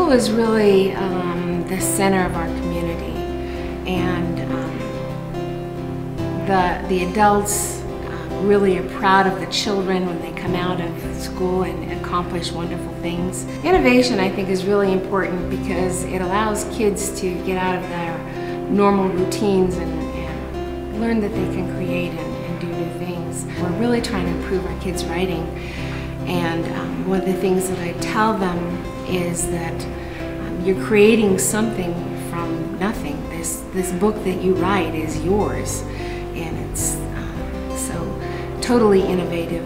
school is really the center of our community, and the adults really are proud of the children when they come out of school and accomplish wonderful things. Innovation, I think, is really important because it allows kids to get out of their normal routines and learn that they can create and do new things. We're really trying to improve our kids' writing, and one of the things that I tell them is that you're creating something from nothing. This book that you write is yours, and it's so totally innovative.